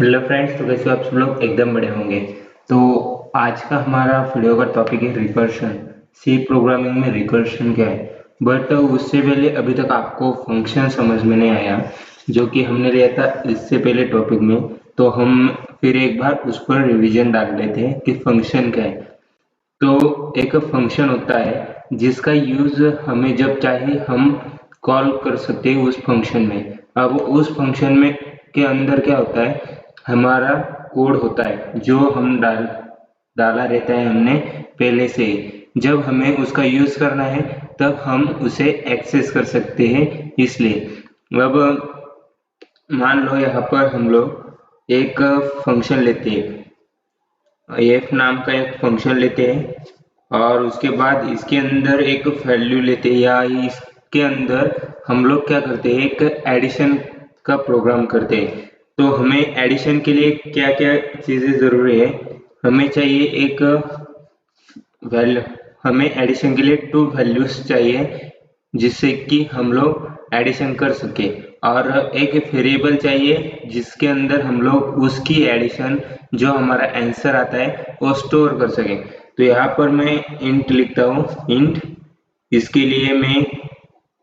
Hello friends, तो कैसे हो आप सब लोग? एकदम बड़े होंगे। तो आज का हमारा वीडियो का टॉपिक है रिकर्शन। सी प्रोग्रामिंग में रिकर्शन क्या है, बट उससे पहले अभी तक आपको फंक्शन समझ में नहीं आया जो कि हमने लिया था इससे पहले टॉपिक में। तो हम फिर एक बार उस पर रिवीजन डाल लेते हैं कि फंक्शन क्या है। तो एक फंक्शन होता है जिसका यूज हमें जब चाहे हम कॉल कर सकते हैं उस फंक्शन में। अब उस फंक्शन में के अंदर क्या होता है, हमारा कोड होता है जो हम डाला रहता है हमने पहले से ही। जब हमें उसका यूज करना है तब हम उसे एक्सेस कर सकते हैं। इसलिए अब मान लो यहाँ पर हम लोग एक फंक्शन लेते हैं, एफ नाम का एक फंक्शन लेते हैं और उसके बाद इसके अंदर एक वैल्यू लेते हैं, या इसके अंदर हम लोग क्या करते हैं, एक एडिशन का प्रोग्राम करते हैं। तो हमें एडिशन के लिए क्या क्या चीज़ें ज़रूरी है, हमें चाहिए एक वैल्यू, हमें एडिशन के लिए 2 वैल्यूज चाहिए जिससे कि हम लोग एडिशन कर सके, और एक वेरिएबल चाहिए जिसके अंदर हम लोग उसकी एडिशन जो हमारा आंसर आता है वो स्टोर कर सके। तो यहाँ पर मैं इंट लिखता हूँ, इंट। इसके लिए मैं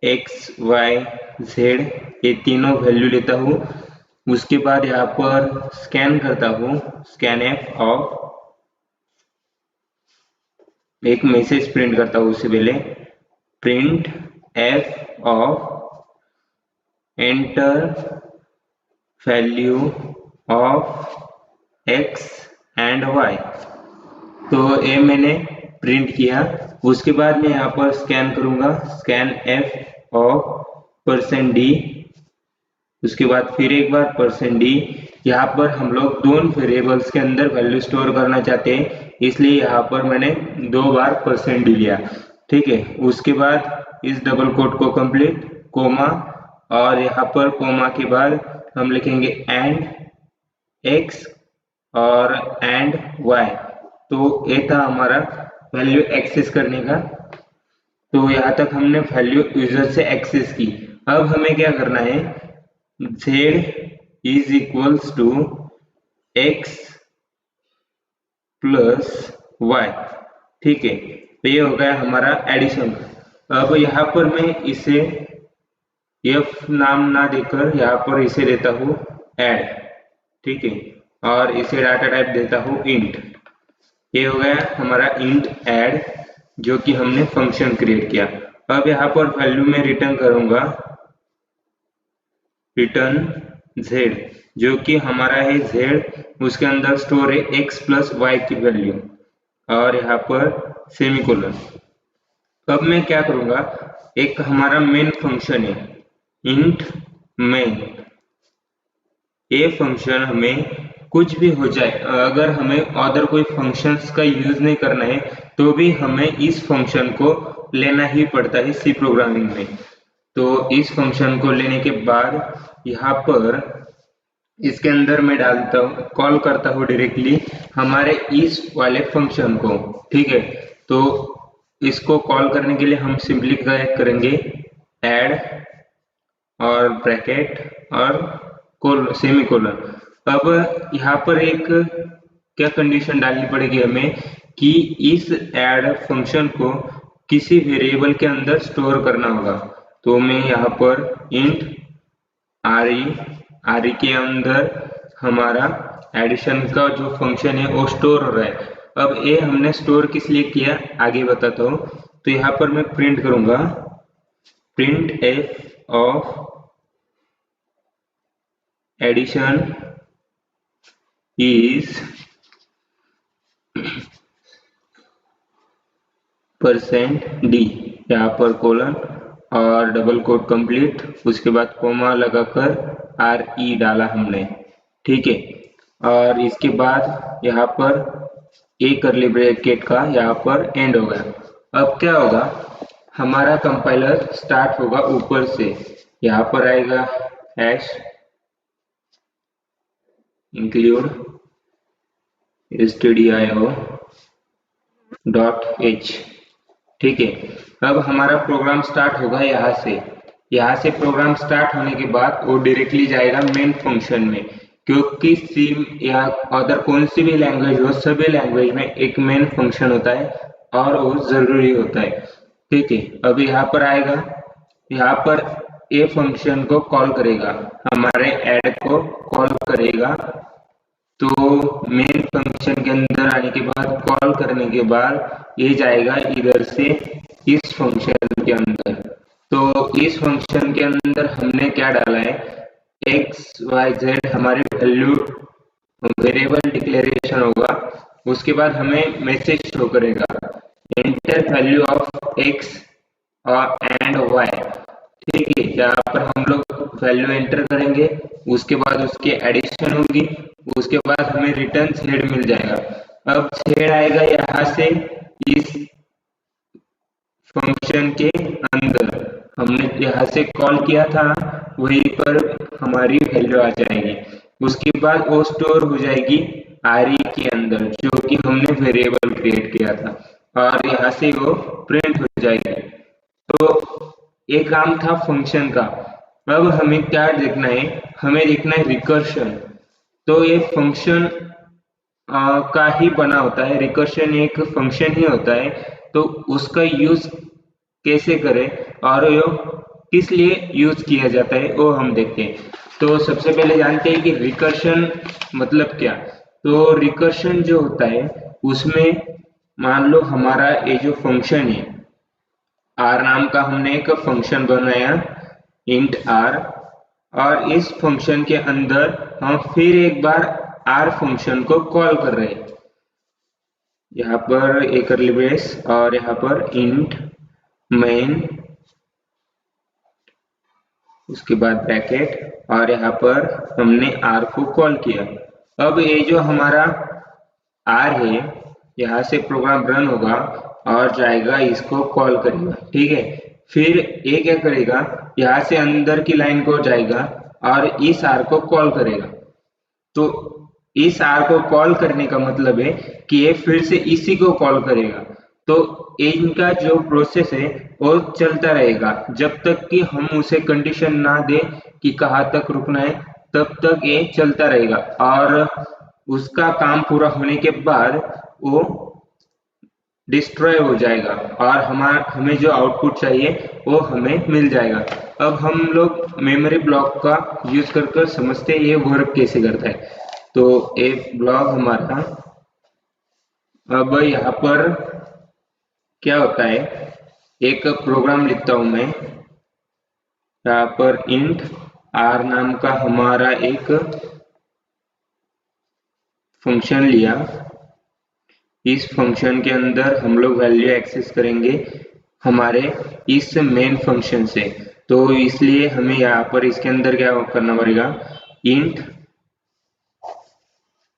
एक्स वाई जेड ये तीनों वैल्यू लेता हूँ। उसके बाद यहाँ पर स्कैन करता हूँ, स्कैन एफ ऑफ, एक मैसेज प्रिंट करता हूँ। उससे पहले print F of enter value of x and y. तो ये मैंने प्रिंट किया। उसके बाद मैं यहाँ पर स्कैन करूंगा, स्कैन एफ ऑफ %d। उसके बाद फिर एक बार %d। यहाँ पर हम लोग दोनों वेरिएबल्स के अंदर वैल्यू स्टोर करना चाहते हैं, इसलिए यहाँ पर मैंने 2 बार %d लिया। ठीक है, उसके बाद इस डबल कोट को कंप्लीट, कोमा, और यहाँ पर कोमा के बाद हम लिखेंगे एंड एक्स और एंड वाई। तो ये था हमारा वैल्यू एक्सेस करने का। तो यहाँ तक हमने वैल्यू यूजर से एक्सेस की। अब हमें क्या करना है, z is equals to x plus y. ठीक है, तो ये हो गया हमारा एडिशन। अब यहाँ पर मैं इसे f नाम ना देकर यहाँ पर इसे देता हूँ ऐड। ठीक है, और इसे डाटा टाइप देता हूँ इंट। ये हो गया हमारा इंट ऐड जो कि हमने फंक्शन क्रिएट किया। अब यहाँ पर वैल्यू में रिटर्न करूंगा, रिटर्न z, जो कि हमारा है z, उसके अंदर स्टोर है x प्लस वाई की वैल्यू, और यहाँ पर सेमीकोलन। अब मैं क्या करूंगा, एक हमारा मेन फंक्शन है इंट मेन। ये फंक्शन हमें कुछ भी हो जाए, अगर हमें अदर कोई फंक्शंस का यूज नहीं करना है तो भी हमें इस फंक्शन को लेना ही पड़ता है सी प्रोग्रामिंग में। तो इस फंक्शन को लेने के बाद यहाँ पर इसके अंदर मैं डालता हूँ, कॉल करता हूँ डायरेक्टली हमारे इस वाले फंक्शन को। ठीक है, तो इसको कॉल करने के लिए हम सिंपली क्या करेंगे, ऐड और ब्रैकेट और सेमीकोलन। अब यहाँ पर एक क्या कंडीशन डालनी पड़ेगी हमें कि इस ऐड फंक्शन को किसी वेरिएबल के अंदर स्टोर करना होगा। तो मैं यहाँ पर इंट रे के अंदर हमारा एडिशन का जो फंक्शन है वो स्टोर हो रहा है। अब ये हमने स्टोर किस लिए किया आगे बताता हूँ। तो यहाँ पर मैं प्रिंट करूंगा, print F of addition is %d, यहाँ पर कोलन और डबल कोट कंप्लीट, उसके बाद कोमा लगाकर रे डाला हमने। ठीक है, और इसके बाद यहाँ पर एक करली ब्रैकेट का यहाँ पर एंड होगा। अब क्या होगा, हमारा कंपाइलर स्टार्ट होगा ऊपर से, यहाँ पर आएगा हैश इंक्लूड stdio .h। ठीक है, अब हमारा प्रोग्राम स्टार्ट होगा यहाँ से प्रोग्राम स्टार्ट होने के बाद वो डायरेक्टली जाएगा मेन फंक्शन में, क्योंकि सी या अदर कौन सी भी लैंग्वेज हो, सभी लैंग्वेज में एक मेन फंक्शन होता है और वो जरूरी होता है। ठीक है, अब यहाँ पर आएगा, यहाँ पर ए फंक्शन को कॉल करेगा, हमारे ऐड को कॉल करेगा। तो मेन फंक्शन के अंदर आने के बाद, कॉल करने के बाद ये जाएगा इधर से इस फंक्शन के अंदर। तो इस फंक्शन के अंदर हमने क्या डाला है, एक्स वाई जेड हमारी वैल्यू वेरिएबल डिक्लेरेशन होगा। उसके बाद हमें मैसेज शो करेगा, enter value of x and y. ठीक है, यहाँ पर हम लोग वैल्यू एंटर करेंगे, उसके बाद उसकी एडिशन होगी, उसके बाद हमें रिटर्न थ्रेड मिल जाएगा। अब थ्रेड आएगा यहाँ से इस फंक्शन के अंदर, हमने यहाँ से कॉल किया था वहीं पर हमारी वैल्यू आ जाएगी। उसके बाद वो स्टोर हो जाएगी आरई के अंदर, जो कि हमने वेरिएबल क्रिएट किया था, और यहाँ से वो प्रिंट हो जाएगी। तो ये काम था फंक्शन का। अब हमें क्या देखना है, हमें देखना है रिकर्शन। तो ये फंक्शन का ही बना होता है, रिकर्शन एक फंक्शन ही होता है। तो उसका यूज कैसे करें और यो किस लिए यूज किया जाता है वो हम देखते हैं। तो सबसे पहले जानते हैं कि रिकर्शन मतलब क्या। तो रिकर्शन जो होता है उसमें मान लो हमारा ये जो फंक्शन है, आर नाम का हमने एक फंक्शन बनाया, इंट आर, और इस फंक्शन के अंदर हम फिर एक बार आर फंक्शन को कॉल कर रहे हैं। यहाँ पर एक कर्ली ब्रेस और यहाँ पर इंट मेन, उसके बाद ब्रैकेट, और यहाँ पर हमने आर को कॉल किया। अब ये जो हमारा आर है, यहाँ से प्रोग्राम रन होगा और जाएगा, इसको कॉल करेगा। ठीक है, फिर ये क्या करेगा, यहाँ से अंदर की लाइन को जाएगा और इस आर को कॉल करेगा। तो इस आर को कॉल करने का मतलब है कि ये फिर से इसी को कॉल करेगा। तो इनका जो प्रोसेस है वो चलता रहेगा जब तक कि हम उसे कंडीशन ना दे कि कहाँ तक रुकना है, तब तक ये चलता रहेगा। और उसका काम पूरा होने के बाद वो डिस्ट्रॉय हो जाएगा और हमें जो आउटपुट चाहिए वो हमें मिल जाएगा। अब हम लोग मेमोरी ब्लॉक का यूज कर समझते हैं ये वर्क कैसे करता है। तो एक ब्लॉक हमारा, अब यहाँ पर क्या होता है, एक प्रोग्राम लिखता हूं मैं। यहाँ पर इंट आर नाम का हमारा एक फंक्शन लिया, इस फंक्शन के अंदर हम लोग वैल्यू एक्सेस करेंगे हमारे इस मेन फंक्शन से। तो इसलिए हमें यहाँ पर इसके अंदर क्या करना पड़ेगा, इंट,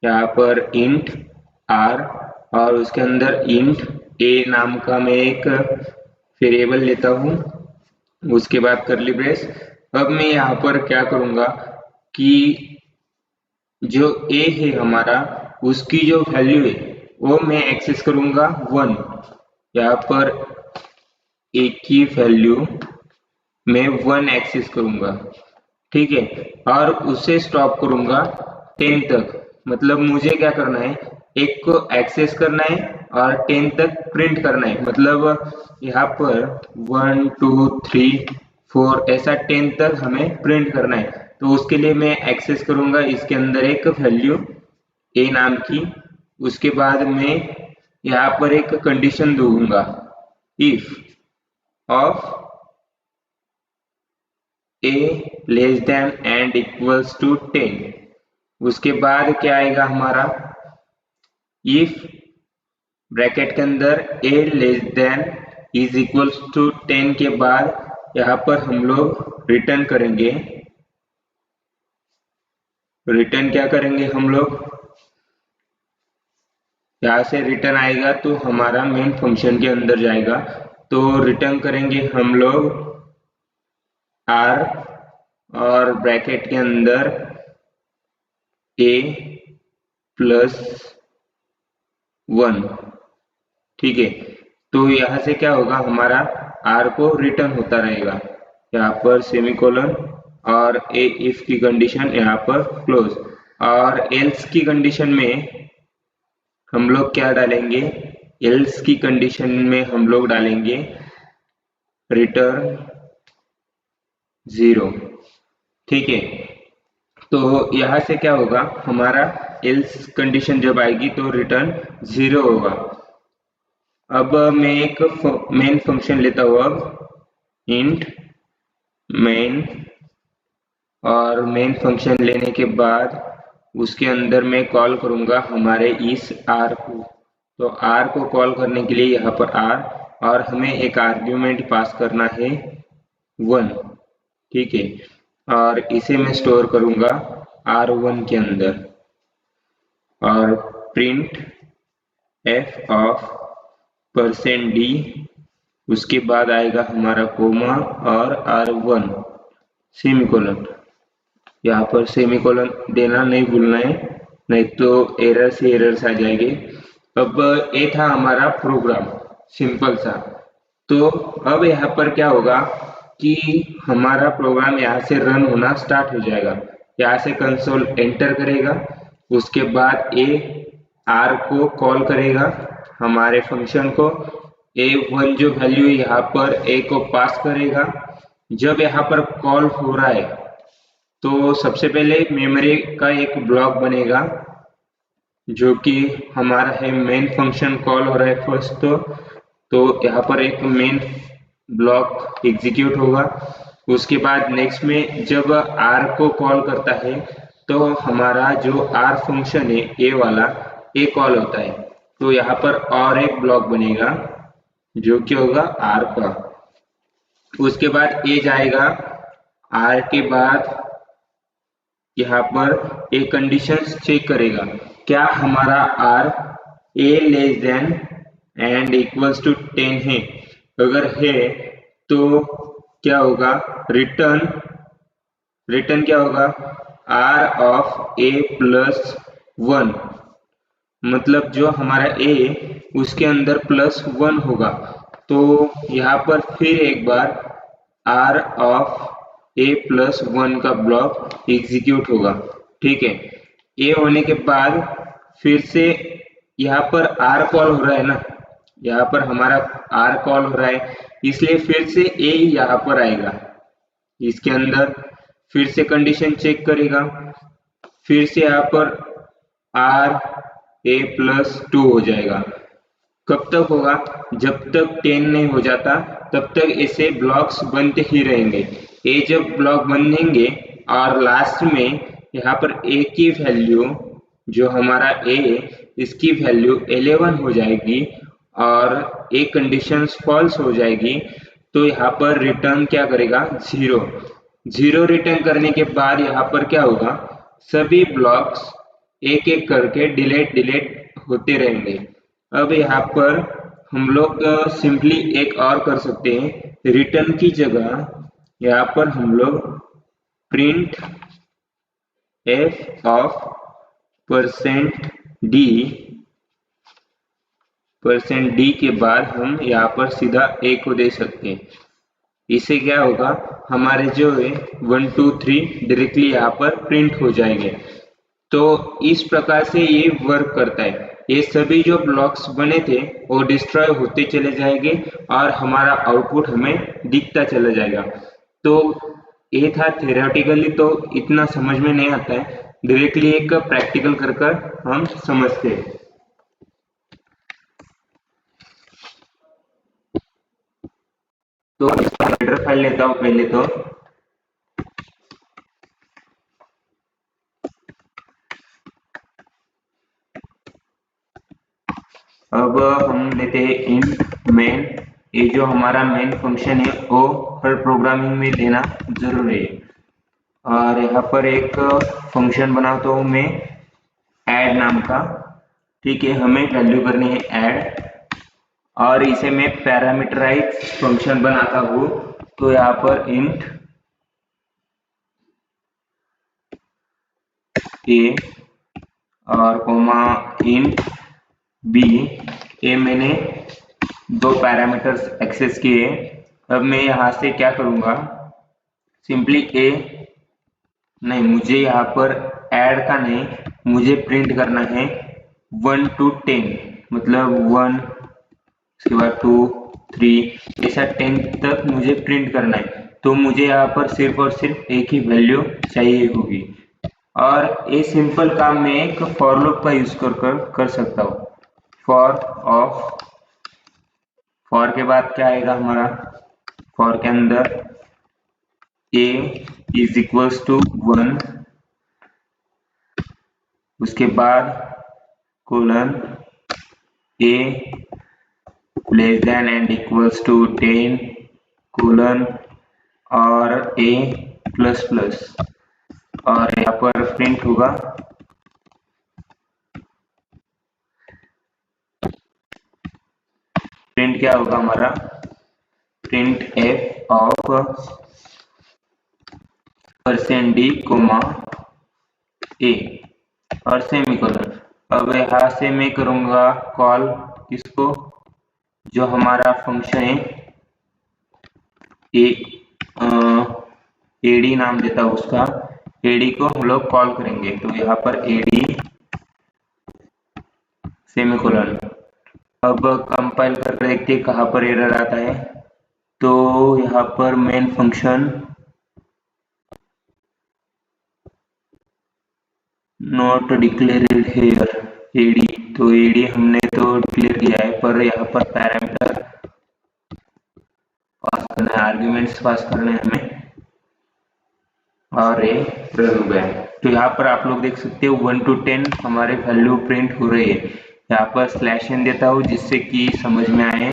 यहाँ पर इंट आर, और उसके अंदर इंट ए नाम का मैं एक वेरिएबल लेता हूँ, उसके बाद कर्ली ब्रेस। अब मैं यहाँ पर क्या करूँगा कि जो ए है हमारा, उसकी जो वैल्यू है वो मैं एक्सेस करूँगा 1। यहाँ पर ए की वैल्यू मैं 1 एक्सेस करूँगा। ठीक है, और उसे स्टॉप करूँगा 10 तक। मतलब मुझे क्या करना है, एक को एक्सेस करना है और 10 तक प्रिंट करना है। मतलब यहाँ पर 1 2 3 4 ऐसा 10 तक हमें प्रिंट करना है। तो उसके लिए मैं एक्सेस करूँगा इसके अंदर एक वैल्यू ए नाम की। उसके बाद मैं यहाँ पर एक कंडीशन दूंगा, if of a less than and equals to 10। उसके बाद क्या आएगा हमारा, इफ ब्रैकेट के अंदर a less than is equals to 10 के बाद यहाँ पर हम लोग रिटर्न करेंगे। रिटर्न क्या करेंगे हम लोग, यहाँ से रिटर्न आएगा तो हमारा मेन फंक्शन के अंदर जाएगा। तो रिटर्न करेंगे हम लोग आर और ब्रैकेट के अंदर ए प्लस 1। ठीक है, तो यहाँ से क्या होगा, हमारा आर को रिटर्न होता रहेगा। यहाँ पर सेमीकोलन और ए इफ की कंडीशन यहाँ पर क्लोज। और एल्स की कंडीशन में हम लोग क्या डालेंगे, एल्स की कंडीशन में हम लोग डालेंगे रिटर्न 0। ठीक है, तो यहाँ से क्या होगा, हमारा एल्स कंडीशन जब आएगी तो रिटर्न 0 होगा। अब मैं एक मेन फंक्शन लेता हूँ, अब इंट मेन, और मेन फंक्शन लेने के बाद उसके अंदर मैं कॉल करूंगा हमारे इस r को। तो r को कॉल करने के लिए यहाँ पर r, और हमें एक आर्ग्यूमेंट पास करना है 1। ठीक है, और इसे मैं स्टोर करूंगा r1 के अंदर, और प्रिंट f ऑफ %d, उसके बाद आएगा हमारा कोमा और r1 सेमीकोलन। यहाँ पर सेमीकोलन देना नहीं भूलना है, नहीं तो एरर से एरर्स आ जाएंगे। अब ये था हमारा प्रोग्राम, सिंपल सा। तो अब यहाँ पर क्या होगा कि हमारा प्रोग्राम यहाँ से रन होना स्टार्ट हो जाएगा। यहाँ से कंसोल एंटर करेगा, उसके बाद ए आर को कॉल करेगा, हमारे फंक्शन को। A1 जो वैल्यू है यहाँ पर ए को पास करेगा। जब यहाँ पर कॉल हो रहा है तो सबसे पहले मेमोरी का एक ब्लॉक बनेगा, जो कि हमारा है मेन फंक्शन कॉल हो रहा है फर्स्ट। तो यहाँ पर एक मेन ब्लॉक एग्जीक्यूट होगा। उसके बाद नेक्स्ट में जब आर को कॉल करता है तो हमारा जो आर फंक्शन है ए वाला, ए कॉल होता है। तो यहाँ पर और एक ब्लॉक बनेगा जो कि होगा आर का। उसके बाद ए जाएगा, आर के बाद यहाँ पर एक कंडीशन चेक करेगा, क्या हमारा are a less than and equals to 10 है। अगर है तो क्या होगा, रिटर्न क्या होगा, आर ऑफ ए प्लस 1, मतलब जो हमारा ए उसके अंदर +1 होगा। तो यहाँ पर फिर एक बार आर ऑफ ए प्लस 1 का ब्लॉक एग्जीक्यूट होगा। ठीक है, ए होने के बाद फिर से यहाँ पर आर कॉल हो रहा है ना, यहाँ पर हमारा आर कॉल हो रहा है, इसलिए फिर से ए यहाँ पर आएगा। इसके अंदर फिर से कंडीशन चेक करेगा, फिर से यहाँ पर आर ए प्लस 2 हो जाएगा। कब तक होगा, जब तक 10 नहीं हो जाता तब तक ऐसे ब्लॉक्स बनते ही रहेंगे। ए जब ब्लॉक बनेंगे और लास्ट में यहाँ पर ए की वैल्यू, जो हमारा ए, इसकी वैल्यू 11 हो जाएगी और ए कंडीशन फॉल्स हो जाएगी, तो यहाँ पर रिटर्न क्या करेगा, 0 रिटर्न करने के बाद यहाँ पर क्या होगा, सभी ब्लॉक्स एक एक करके डिलीट होते रहेंगे। अब यहाँ पर हम लोग सिंपली एक और कर सकते हैं, रिटर्न की जगह यहाँ पर हम लोग प्रिंट f ऑफ %d के बाद हम यहाँ पर सीधा a को दे सकते हैं। इससे क्या होगा, हमारे जो है 1 2 3 डायरेक्टली यहाँ पर प्रिंट हो जाएंगे। तो इस प्रकार से ये वर्क करता है। ये सभी जो ब्लॉक्स बने थे वो डिस्ट्रॉय होते चले जाएंगे और हमारा आउटपुट हमें दिखता चला जाएगा। तो ये था थ्योरेटिकली, तो इतना समझ में नहीं आता है, डायरेक्टली एक प्रैक्टिकल कर हम समझते हैं। तो हेडर फाइल लेता हूँ पहले। तो अब हम लेते हैं इंट मेन। ये जो हमारा मेन फंक्शन है वो हर प्रोग्रामिंग में देना जरूरी है। और यहाँ पर एक फंक्शन बनाता हूँ मैं ऐड नाम का। ठीक है, हमें वैल्यू करनी है ऐड, और इसे मैं पैरामीटराइज फंक्शन बनाता हूँ। तो यहाँ पर इंट ए और कोमा इंट बी, ए मैंने दो पैरामीटर्स एक्सेस किए। अब मैं यहाँ से क्या करूँगा, सिंपली ए नहीं, मुझे यहाँ पर ऐड का नहीं, मुझे प्रिंट करना है 1 to 10, मतलब 1, उसके बाद 2, 3, ऐसा 10 तक मुझे प्रिंट करना है। तो मुझे यहाँ पर सिर्फ और सिर्फ एक ही वैल्यू चाहिए होगी, और ये सिंपल काम मैं एक फॉर लूप का यूज कर सकता हूँ। फॉर के बाद क्या आएगा हमारा, फॉर के अंदर a इज इक्वल्स टू 1, उसके बाद colon a less than and equals to 10 colon और a प्लस प्लस, और यहाँ पर प्रिंट होगा प्रिंट क्या होगा हमारा, print f of %d comma a और सेमीकोलन। अब यहाँ से मैं करूंगा कॉल किसको, जो हमारा फंक्शन है एडी नाम देता हूँ उसका, एडी को हम लोग कॉल करेंगे। तो यहाँ पर एडी सेमीकोलन। अब कंपाइल करके देखते हैं कहाँ पर एरर आता है। तो यहाँ पर main function not declared here add, तो एडी हमने तो डिक्लेयर किया है, पर यहाँ पर पैरामीटर पास करना है, आर्ग्यूमेंट्स पास करने हैं हमें, और ये रन हो गया है। तो यहाँ पर आप लोग देख सकते हो 1 to 10 हमारे वैल्यू प्रिंट हो रही है। यहाँ पर /n देता हूँ जिससे कि समझ में आए।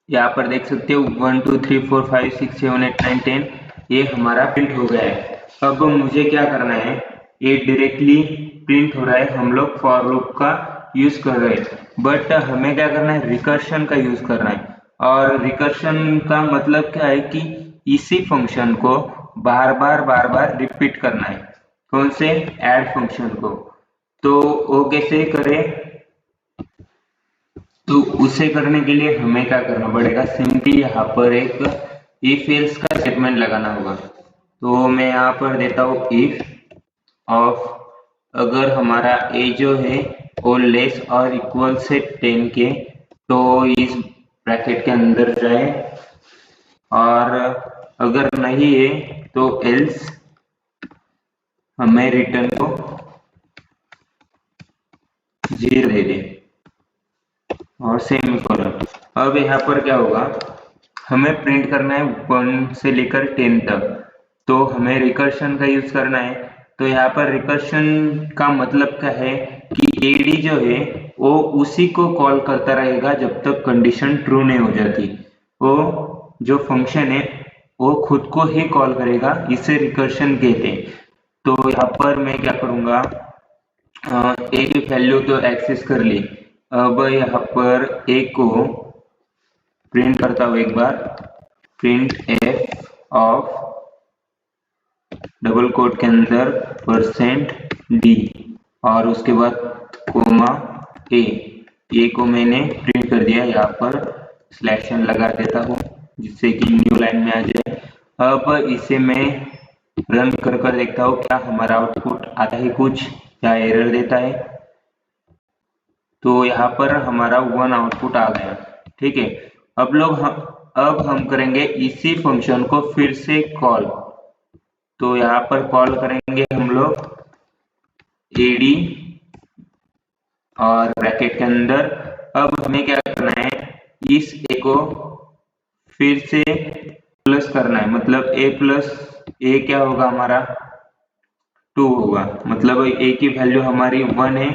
यहाँ पर देख सकते हो 1 2 3 4 5 6 7 8 9 10 ये हमारा प्रिंट हो गया है। अब मुझे क्या करना है, ये डायरेक्टली प्रिंट हो रहा है, हम लोग फॉर लूप का यूज कर रहे हैं, बट हमें क्या करना है, रिकर्शन का यूज करना है। और रिकर्शन का मतलब क्या है कि इसी फंक्शन को बार बार रिपीट करना है। कौन से, ऐड फंक्शन को। तो वो कैसे करें, तो उसे करने के लिए हमें क्या करना पड़ेगा, सिंपली यहाँ पर एक इफ एल्स का स्टेटमेंट लगाना होगा। तो मैं यहाँ पर देता हूँ इफ ऑफ, अगर हमारा a जो है वो लेस और इक्वल से 10 के, तो इस ब्रैकेट के अंदर जाए, और अगर नहीं है तो एल्स हमें रिटर्न को 0 दे दे और सेमीकोलन। अब यहाँ पर क्या होगा, हमें प्रिंट करना है 1 से लेकर 10 तक, तो हमें रिकर्शन का यूज करना है। तो यहाँ पर रिकर्शन का मतलब क्या है कि एडी जो है वो उसी को कॉल करता रहेगा जब तक कंडीशन ट्रू नहीं हो जाती। वो जो फंक्शन है वो खुद को ही कॉल करेगा, इसे रिकर्शन कहते हैं। तो यहाँ पर मैं क्या करूँगा, ए की वैल्यू तो एक्सेस कर ली, अब यहाँ पर ए को प्रिंट करता हूँ एक बार, print F of double quote के अंदर %d और उसके बाद कोमा ए को मैंने प्रिंट कर दिया। यहाँ पर /n लगा देता हूँ जिससे कि न्यू लाइन में आ जाए। अब इसे मैं रन कर देखता हूँ क्या हमारा आउटपुट आता है कुछ, या एरर देता है। तो यहाँ पर हमारा 1 आउटपुट आ गया, ठीक है। अब हम करेंगे इसी फंक्शन को फिर से कॉल। तो यहाँ पर कॉल करेंगे हम लोग एडी और ब्रैकेट के अंदर, अब हमें क्या करना है, इस ए को फिर से प्लस करना है, मतलब a प्लस ए क्या होगा हमारा 2 होगा, मतलब a की वैल्यू हमारी 1 है,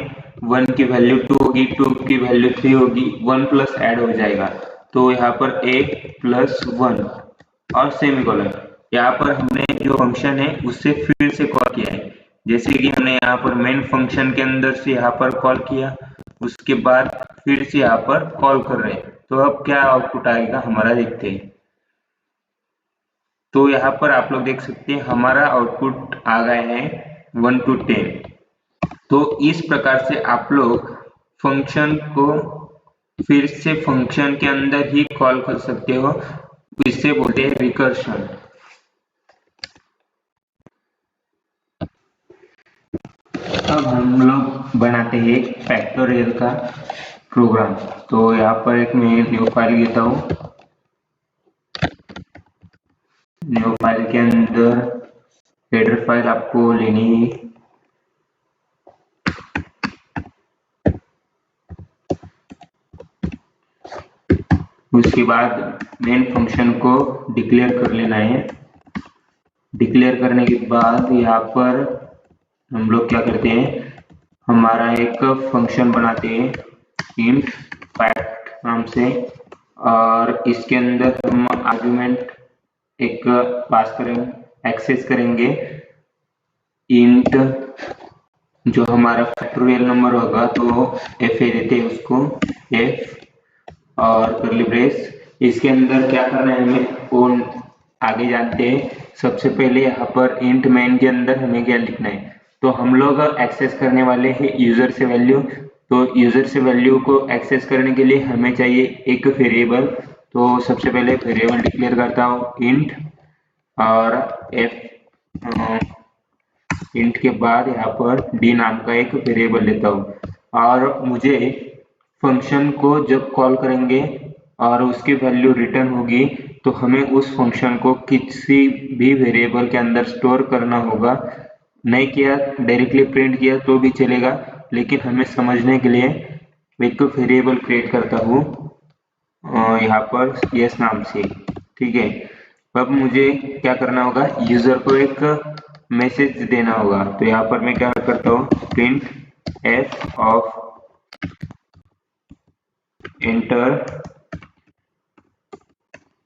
1 की वैल्यू 2 होगी, 2 की वैल्यू 3 होगी, 1 प्लस ऐड हो जाएगा। तो यहाँ पर a प्लस 1 और सेमीकोलन। यहाँ पर हमने जो फंक्शन है उससे फिर से कॉल किया है, जैसे कि हमने यहाँ पर मेन फंक्शन के अंदर से यहाँ पर कॉल किया, उसके बाद फिर से यहाँ पर कॉल कर रहे हैं। तो अब क्या आउटपुट आएगा हमारा, देखते हैं। तो यहाँ पर आप लोग देख सकते हैं हमारा आउटपुट आ गया है 1 to 10। तो इस प्रकार से आप लोग फंक्शन को फिर से फंक्शन के अंदर ही कॉल कर सकते हो, इसे बोलते हैं रिकर्शन। अब हम लोग बनाते हैं एक फैक्टोरियल का प्रोग्राम। तो यहाँ पर एक मैं न्यू फाइल लेता हूँ। न्यू फाइल के अंदर हेडर फाइल आपको लेनी है। उसके बाद मेन फंक्शन को डिक्लेयर कर लेना है। डिक्लेयर करने के बाद यहाँ पर हम लोग क्या करते हैं, हमारा एक फंक्शन बनाते हैं इंट फैक्ट नाम से, और इसके अंदर हम आर्गुमेंट एक पास करेंगे, एक्सेस करेंगे इंट जो हमारा फैक्टोरियल नंबर होगा, तो एफ ए देते हैं उसको, एफ और कर्ली ब्रेस। इसके अंदर क्या करना है हमें वो आगे जानते हैं। सबसे पहले यहाँ पर इंट मेन के अंदर हमें क्या लिखना है, तो हम लोग एक्सेस करने वाले हैं यूजर से वैल्यू। तो यूजर से वैल्यू को एक्सेस करने के लिए हमें चाहिए एक वेरिएबल। तो सबसे पहले वेरिएबल डिक्लेयर करता हूँ इंट, और एफ इंट के बाद यहाँ पर डी नाम का एक वेरिएबल लेता हूँ। और मुझे फंक्शन को जब कॉल करेंगे और उसकी वैल्यू रिटर्न होगी, तो हमें उस फंक्शन को किसी भी वेरिएबल के अंदर स्टोर करना होगा। नहीं किया, डायरेक्टली प्रिंट किया तो भी चलेगा, लेकिन हमें समझने के लिए एक वेरिएबल क्रिएट करता हूँ यहाँ पर यस नाम से। ठीक है, अब मुझे क्या करना होगा, यूजर को एक मैसेज देना होगा। तो यहाँ पर मैं क्या करता हूँ, print F of enter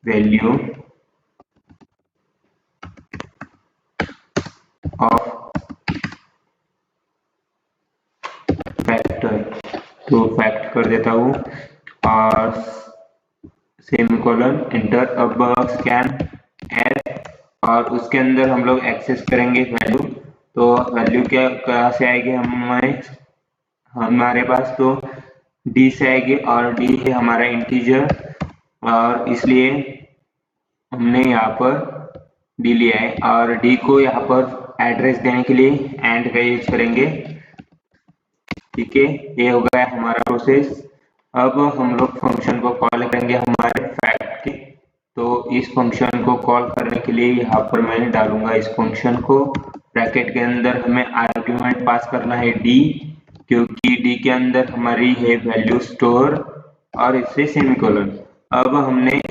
value of factor. तो फैक्ट कर देता हूँ और सेमीकोलन एंटर। अब स्कैन एफ, और उसके अंदर हम लोग एक्सेस करेंगे वैल्यू। तो वैल्यू क्या कहाँ से आएगी हमारे पास, तो डी से आएगी, और डी है हमारा इंटीजर, और इसलिए हमने यहाँ पर डी लिया है। और डी को यहाँ पर एड्रेस देने के लिए एंड का यूज करेंगे। ठीक है, ये हो गया हमारा प्रोसेस। अब हम लोग फंक्शन को कॉल करेंगे हमारे फैक्ट के। तो इस फंक्शन को कॉल करने के लिए यहाँ पर मैं डालूंगा इस फंक्शन को, ब्रैकेट के अंदर हमें आर्ग्यूमेंट पास करना है डी, क्योंकि डी के अंदर हमारी है वैल्यू स्टोर, और इससे सेमीकोलन। अब हमने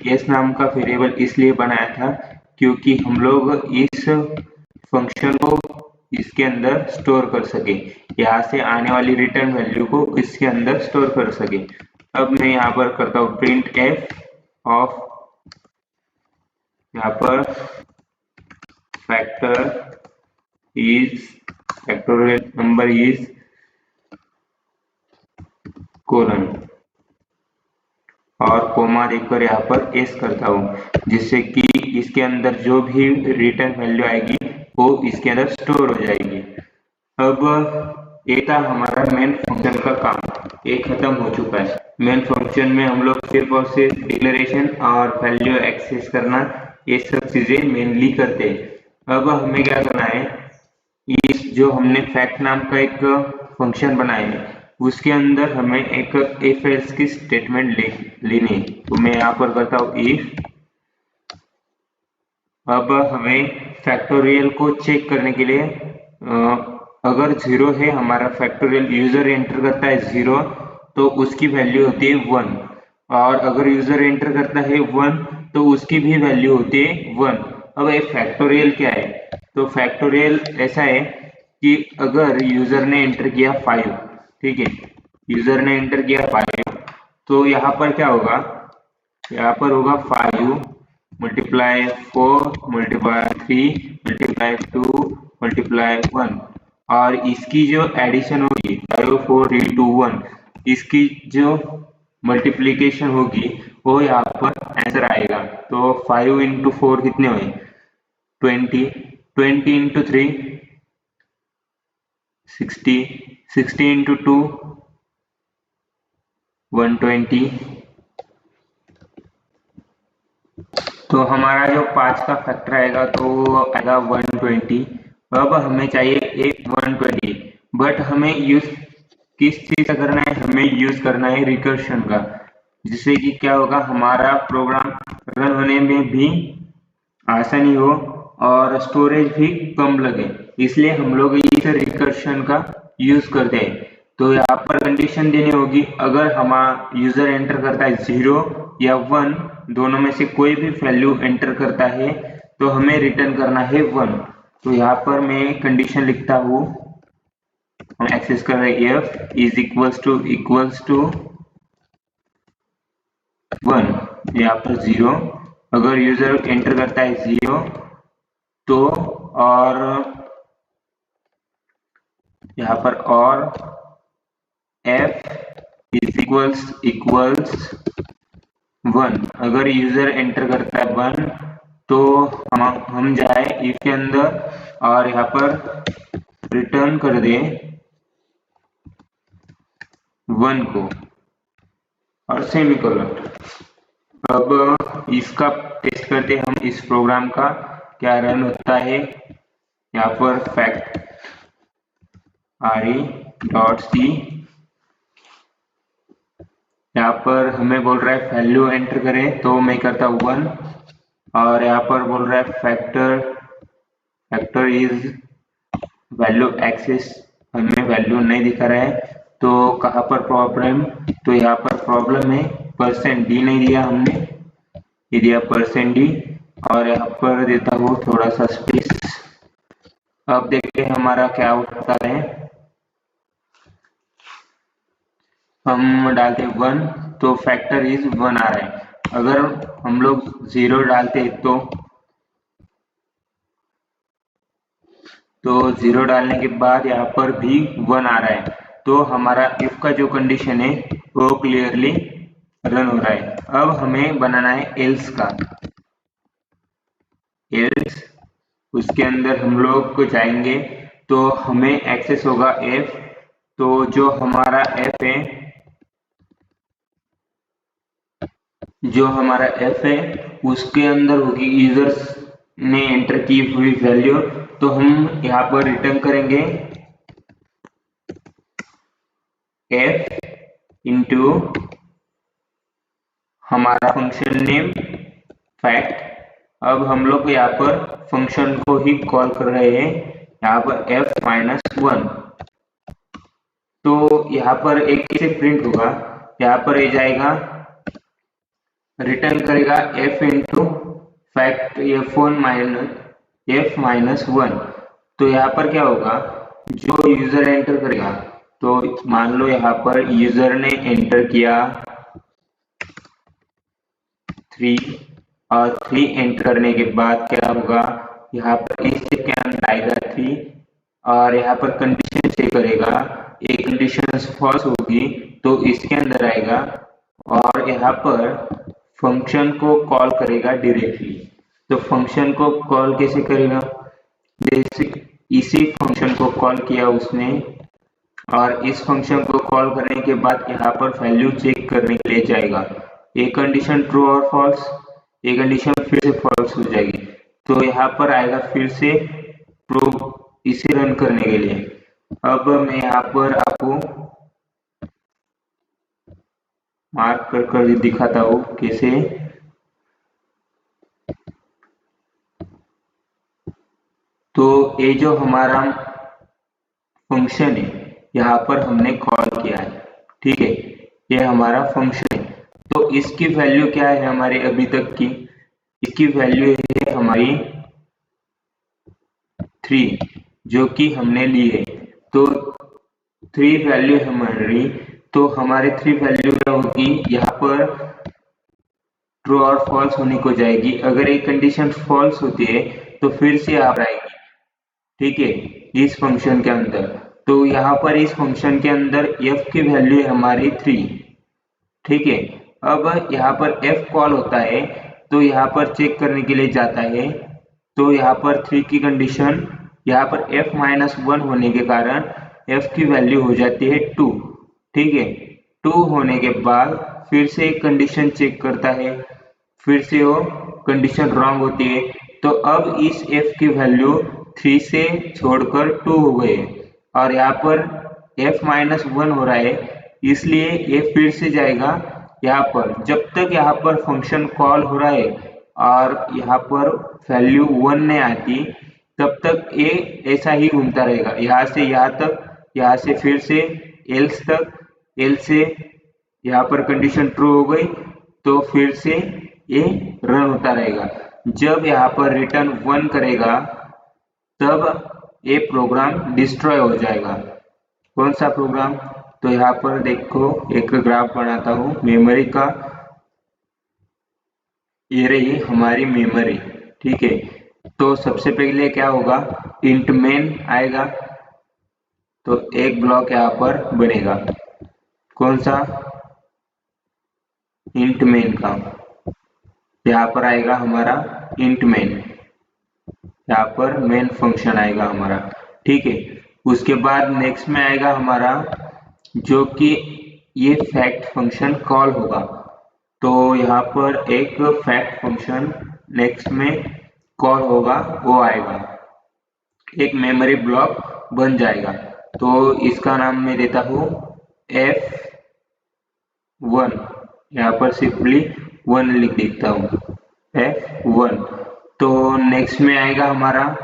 एस नाम का वेरिएबल इसलिए बनाया था क्योंकि हम लोग इस फंक्शन को इसके अंदर स्टोर कर सके, यहाँ से आने वाली रिटर्न वैल्यू को इसके अंदर स्टोर कर सके। अब मैं यहाँ पर करता हूँ प्रिंट एफ ऑफ, यहाँ पर फैक्टोरियल नंबर इज कोलन, और कोमा देकर यहाँ पर एस करता हूँ, जिससे कि इसके अंदर जो भी रिटर्न वैल्यू आएगी वो इसके अंदर स्टोर हो जाएगी। अब ये था हमारा मेन फंक्शन का काम, ये खत्म हो चुका है। मेन फंक्शन में हम लोग सिर्फ और सिर्फ डिक्लेरेशन और वैल्यू एक्सेस करना, ये सब चीजें मेनली करते हैं। अब हमें क्या करना है, इस जो हमने फैक्ट नाम का एक फंक्शन बनाया है, उसके अंदर हमें एक इफ एल्स की स्टेटमेंट लेनी है। तो मैं यहाँ पर करता हूँ इफ। अब हमें फैक्टोरियल को चेक करने के लिए अगर जीरो है हमारा फैक्टोरियल, यूजर एंटर करता है जीरो, तो उसकी वैल्यू होती है 1, और अगर यूजर एंटर करता है 1 तो उसकी भी वैल्यू होती है 1। अब ये फैक्टोरियल क्या है, तो फैक्टोरियल ऐसा है कि अगर यूजर ने एंटर किया 5, ठीक है, यूजर ने एंटर किया 5, तो यहाँ पर क्या होगा, यहाँ पर होगा 5 मल्टीप्लाई 4 मल्टीप्लाई 3 मल्टीप्लाई 2 मल्टीप्लाई 1, और इसकी जो एडिशन होगी 5 4 3 2 1, इसकी जो मल्टीप्लीकेशन होगी वो यहाँ पर आंसर आएगा। तो 5 इंटू 4 कितने हुए, 20, 20 इंटू 3 60, 60 इंटू 2 120। तो हमारा जो 5 का फैक्टर आएगा तो वो आएगा 120, अब हमें चाहिए एक 120, बट हमें यूज किस चीज का करना है, हमें यूज करना है रिकर्शन का, जिससे कि क्या होगा, हमारा प्रोग्राम रन होने में भी आसानी हो और स्टोरेज भी कम लगे, इसलिए हम लोग इस रिकर्शन का यूज करते हैं। तो यहाँ पर कंडीशन देनी होगी, अगर हमारा यूजर एंटर करता है 0 या 1, दोनों में से कोई भी वैल्यू एंटर करता है तो हमें रिटर्न करना है 1। तो यहाँ पर मैं कंडीशन लिखता हूँ, हम एक्सेस कर रहे हैं f इज इक्वल्स टू 1, यहाँ पर 0, अगर यूजर एंटर करता है 0 तो, और यहाँ पर और f इज इक्वल्स 1, अगर यूजर एंटर करता है 1 तो हम जाए if के अंदर और यहाँ पर रिटर्न कर दे 1 को और सेमीकोलन। अब इसका टेस्ट करते हम इस प्रोग्राम का क्या रन होता है। यहाँ पर फैक्ट re.c, यहाँ पर हमें बोल रहा है वैल्यू एंटर करें, तो मैं करता हूँ 1, और यहाँ पर बोल रहा है फैक्टर इज वैल्यू एक्सेस, हमें वैल्यू नहीं दिखा रहा है, तो कहाँ पर प्रॉब्लम, तो यहाँ पर प्रॉब्लम है %d नहीं दिया हमने, ये दिया %d, और यहाँ पर देता हूँ थोड़ा सा स्पेस। अब देखते हैं हमारा क्या होता है, हम डालते 1 तो फैक्टर इज 1 आ रहा है, अगर हम लोग 0 डालते तो 0 डालने के बाद यहाँ पर भी 1 आ रहा है, तो हमारा इफ का जो कंडीशन है वो क्लियरली रन हो रहा है। अब हमें बनाना है एल्स का, एल्स उसके अंदर हम लोग को जाएंगे तो हमें एक्सेस होगा f, तो जो हमारा f है, जो हमारा f है उसके अंदर होगी यूजर्स ने एंटर की हुई वैल्यू, तो हम यहाँ पर रिटर्न करेंगे f इंटू हमारा फंक्शन नेम फैक्ट। अब हम लोग यहाँ पर फंक्शन को ही कॉल कर रहे हैं, यहाँ पर f-1, तो यहाँ पर एक से प्रिंट होगा, यहाँ पर ये जाएगा रिटर्न करेगा f इंटू फैक्ट f-1, तो यहाँ पर क्या होगा, जो यूजर एंटर करेगा, तो मान लो यहाँ पर यूजर ने एंटर किया 3, और 3 एंटर करने के बाद क्या होगा, यहाँ पर इस के अंदर आएगा 3, और यहाँ पर कंडीशन चेक करेगा, एक कंडीशन फॉल्स होगी तो इसके अंदर आएगा, और यहाँ पर फंक्शन को कॉल करेगा डायरेक्टली। तो फंक्शन को कॉल कैसे करेगा, जैसे इसी फंक्शन को कॉल किया उसने, और इस फंक्शन को कॉल करने के बाद यहाँ पर वैल्यू चेक करने के लिए जाएगा, एक कंडीशन ट्रू और फॉल्स, एक कंडीशन फिर से फॉल्स हो जाएगी, तो यहाँ पर आएगा फिर से ट्रू इसे रन करने के लिए। अब मैं यहाँ पर आपको मार्क कर दिखाता हूँ कैसे। तो ये जो हमारा फंक्शन है यहाँ पर हमने कॉल किया है, ठीक है, ये हमारा फंक्शन है, तो इसकी वैल्यू क्या है हमारे अभी तक की, इसकी वैल्यू है हमारी 3 जो कि हमने ली है, तो 3 वैल्यू हमारी, तो हमारे 3 वैल्यू क्या होगी, यहाँ पर ट्रू और फॉल्स होने को जाएगी, अगर एक कंडीशन फॉल्स होती है तो फिर से आ आएगी, ठीक है, इस फंक्शन के अंदर। तो यहाँ पर इस फंक्शन के अंदर f की वैल्यू है हमारी 3, ठीक है। अब यहाँ पर f कॉल होता है तो यहाँ पर चेक करने के लिए जाता है, तो यहाँ पर 3 की कंडीशन, यहाँ पर f-1 होने के कारण f की वैल्यू हो जाती है 2, ठीक है। 2 होने के बाद फिर से एक कंडीशन चेक करता है, फिर से वो कंडीशन रॉन्ग होती है, तो अब इस f की वैल्यू 3 से छोड़कर 2 हो गए और यहाँ पर f-1 हो रहा है, इसलिए ये फिर से जाएगा यहाँ पर। जब तक यहाँ पर फंक्शन कॉल हो रहा है और यहाँ पर वैल्यू 1 नहीं आती, तब तक ये ऐसा ही घूमता रहेगा, यहाँ से यहाँ तक, यहाँ से फिर से एल्स तक, एल्स से यहाँ पर कंडीशन ट्रू हो गई तो फिर से ये रन होता रहेगा। जब यहाँ पर रिटर्न 1 करेगा तब ये प्रोग्राम डिस्ट्रॉय हो जाएगा। कौन सा प्रोग्राम? तो यहाँ पर देखो, एक ग्राफ बनाता हूँ मेमोरी का। ये रही हमारी मेमोरी, ठीक है। तो सबसे पहले क्या होगा, इंट मेन आएगा, तो एक ब्लॉक यहाँ पर बनेगा। कौन सा? इंट मेन का। यहाँ पर आएगा हमारा इंट मेन, यहाँ पर मेन फंक्शन आएगा हमारा, ठीक है। उसके बाद नेक्स्ट में आएगा हमारा जो कि ये फैक्ट फंक्शन कॉल होगा, तो यहाँ पर एक फैक्ट फंक्शन नेक्स्ट में कॉल होगा, वो आएगा, एक मेमोरी ब्लॉक बन जाएगा। तो इसका नाम मैं देता हूँ F1, यहाँ पर सिंपली 1 लिख देता हूँ, F1। तो नेक्स्ट में आएगा हमारा,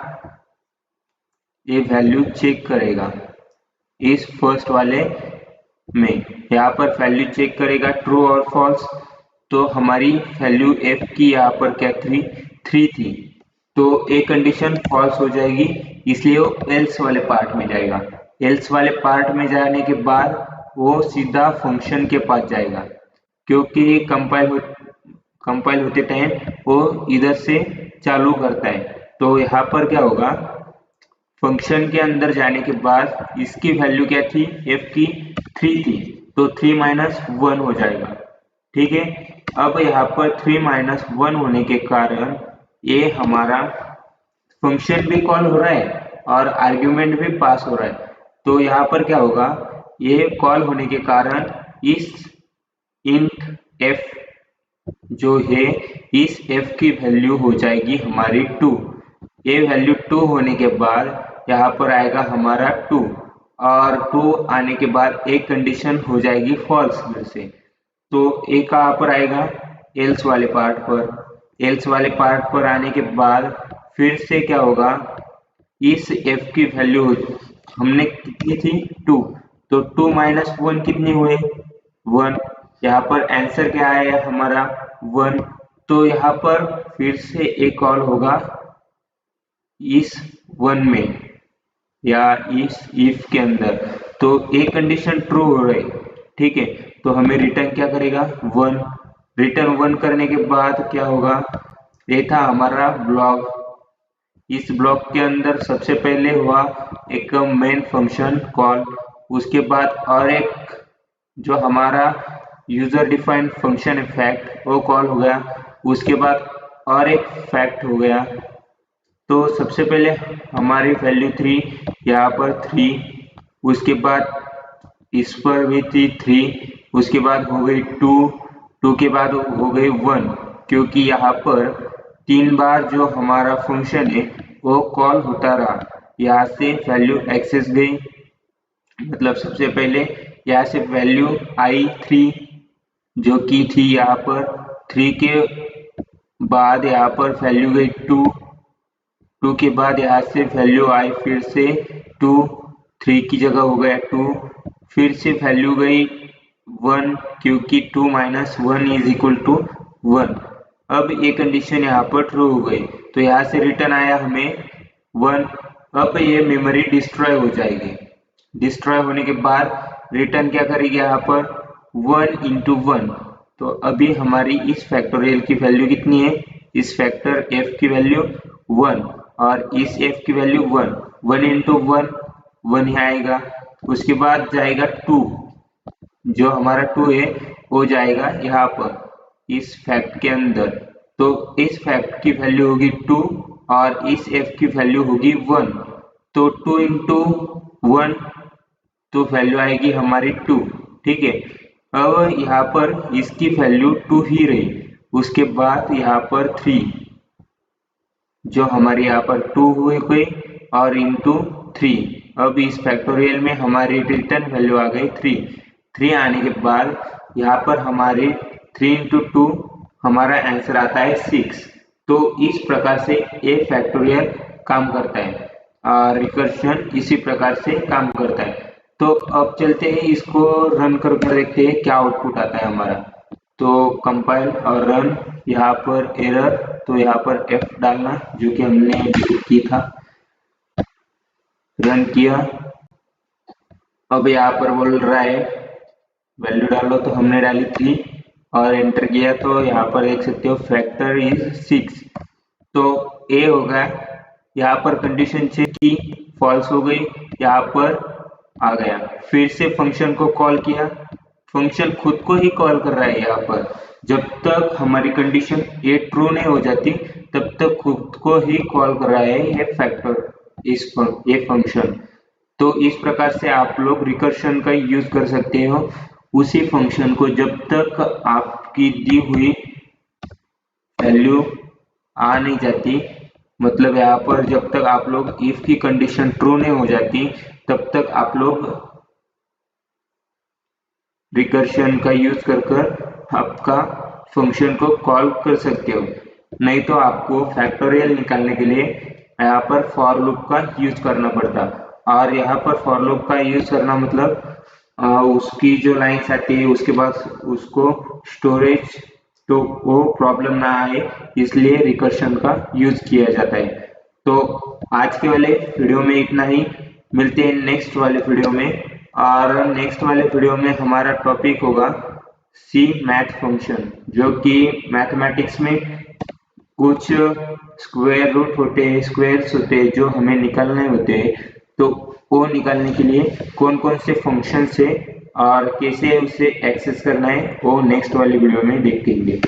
ये वैल्यू चेक करेगा इस फर्स्ट वाले में, यहाँ पर वैल्यू चेक करेगा ट्रू और फॉल्स। तो हमारी वैल्यू f की यहाँ पर क्या थी? 3 थी, तो एक कंडीशन फॉल्स हो जाएगी, इसलिए वो एल्स वाले पार्ट में जाएगा। एल्स वाले पार्ट में जाने के बाद वो सीधा फंक्शन के पास जाएगा, क्योंकि कंपाइल होते टाइम वो इधर से चालू करता है। तो यहाँ पर क्या होगा, फंक्शन के अंदर जाने के बाद इसकी वैल्यू क्या थी? f की 3 थी, तो 3 - 1 हो जाएगा, ठीक है। अब यहाँ पर 3 - 1 होने के कारण ये हमारा फंक्शन भी कॉल हो रहा है और आर्ग्यूमेंट भी पास हो रहा है। तो यहाँ पर क्या होगा, ये कॉल होने के कारण इस इंट f जो है, इस f की वैल्यू हो जाएगी हमारी 2। ये वैल्यू 2 होने के बाद यहाँ पर आएगा हमारा 2, और 2 आने के बाद एक कंडीशन हो जाएगी फॉल्स फिर से। तो ए कहाँ पर आएगा? एल्स वाले पार्ट पर। एल्स वाले पार्ट पर आने के बाद फिर से क्या होगा, इस f की वैल्यू हमने कितनी थी? 2, तो 2 - 1 कितनी हुए? 1। यहाँ पर आंसर क्या है हमारा? 1। तो यहाँ पर फिर से एक कॉल होगा इस 1 में या इस इफ के अंदर, तो एक कंडीशन ट्रू हो रही, ठीक है। तो हमें रिटर्न क्या करेगा? 1। रिटर्न 1 करने के बाद क्या होगा, ये था हमारा ब्लॉक। इस ब्लॉक के अंदर सबसे पहले हुआ एक मेन फंक्शन कॉल, उसके बाद और एक जो हमारा यूजर डिफाइंड फंक्शन है फैक्ट, वो कॉल हो गया। उसके बाद और एक फैक्ट हो गया। तो सबसे पहले हमारी वैल्यू 3, यहाँ पर 3, उसके बाद इस पर भी थी 3, उसके बाद हो गई 2, 2 के बाद हो गई 1, क्योंकि यहाँ पर 3 बार जो हमारा फंक्शन है वो कॉल होता रहा। यहाँ से वैल्यू एक्सेस गई, मतलब सबसे पहले यहाँ से वैल्यू आई 3 जो की थी यहाँ पर, 3 के बाद यहाँ पर वैल्यू गई 2, 2 के बाद यहाँ से वैल्यू आई फिर से 2, 3 की जगह हो गया 2, फिर से वैल्यू गई 1, क्योंकि 2 - 1 = 1। अब ये कंडीशन यहाँ पर ट्रू हो गई, तो यहाँ से रिटर्न आया हमें 1। अब ये मेमोरी डिस्ट्रॉय हो जाएगी। डिस्ट्रॉय होने के बाद रिटर्न क्या करेगी यहाँ पर? 1 × 1। तो अभी हमारी इस फैक्टोरियल की वैल्यू कितनी है? इस फैक्टर f की वैल्यू 1 और इस f की वैल्यू 1। 1 × 1 1 ही आएगा। उसके बाद जाएगा 2, जो हमारा 2 है वो जाएगा यहाँ पर इस फैक्ट के अंदर। तो इस फैक्ट की वैल्यू होगी 2 और इस f की वैल्यू होगी 1। तो 2 × 1, तो वैल्यू आएगी हमारी 2, ठीक है। अब यहाँ पर इसकी वैल्यू 2 ही रही, उसके बाद यहाँ पर 3, जो हमारी यहाँ पर 2 हुई गई, और इंटू 3। अब इस फैक्टोरियल में हमारी रिटर्न वैल्यू आ गई 3 आने के बाद यहाँ पर हमारे 3 इंटू 2 हमारा आंसर आता है 6। तो इस प्रकार से ये फैक्टोरियल काम करता है, रिकर्शन इसी प्रकार से काम करता है। तो अब चलते हैं, इसको रन करके देखते हैं क्या आउटपुट आता है हमारा। तो कंपाइल और रन, यहाँ पर एरर, तो यहाँ पर F डालना जो कि हमने की था, रन किया। अब यहाँ पर बोल रहा है वैल्यू डालो, तो हमने डाली 3 और एंटर किया, तो यहाँ पर देख सकते हो फैक्टर इज 6। तो ए होगा, यहाँ पर कंडीशन चेक की, फॉल्स हो गई, यहाँ पर आ गया। फिर से फंक्शन को कॉल किया, फंक्शन खुद को ही कॉल कर रहा है। यहाँ पर जब तक हमारी कंडीशन ये ट्रू नहीं हो जाती तब तक खुद को ही कॉल कर रहा है ये फैक्टर, ये फंक्शन। तो इस प्रकार से आप लोग रिकर्शन का यूज कर सकते हो उसी फंक्शन को, जब तक आपकी दी हुई वैल्यू आ नहीं जाती, मतलब यहाँ पर जब तक आप लोग इफ की कंडीशन ट्रू नहीं हो जाती तब तक आप लोग रिकर्शन का यूज कर आपका फंक्शन को कॉल कर सकते हो। नहीं तो आपको फैक्टोरियल निकालने के लिए यहाँ पर फॉर लूप का यूज करना पड़ता, और यहाँ पर फॉर लूप का यूज करना मतलब उसकी जो लाइन्स आती है उसके बाद उसको स्टोरेज तो वो प्रॉब्लम ना आए, इसलिए रिकर्शन का यूज किया जाता है। तो आज के वाले वीडियो में इतना ही, मिलते हैं नेक्स्ट वाले वीडियो में। और नेक्स्ट वाले वीडियो में हमारा टॉपिक होगा सी मैथ फंक्शन, जो कि मैथमेटिक्स में कुछ स्क्वायर रूट होते हैं, स्क्वायर्स होते हैं जो हमें निकालने होते हैं। तो वो निकालने के लिए कौन कौन से फंक्शन है और कैसे उसे एक्सेस करना है वो नेक्स्ट वाली वीडियो में देखेंगे।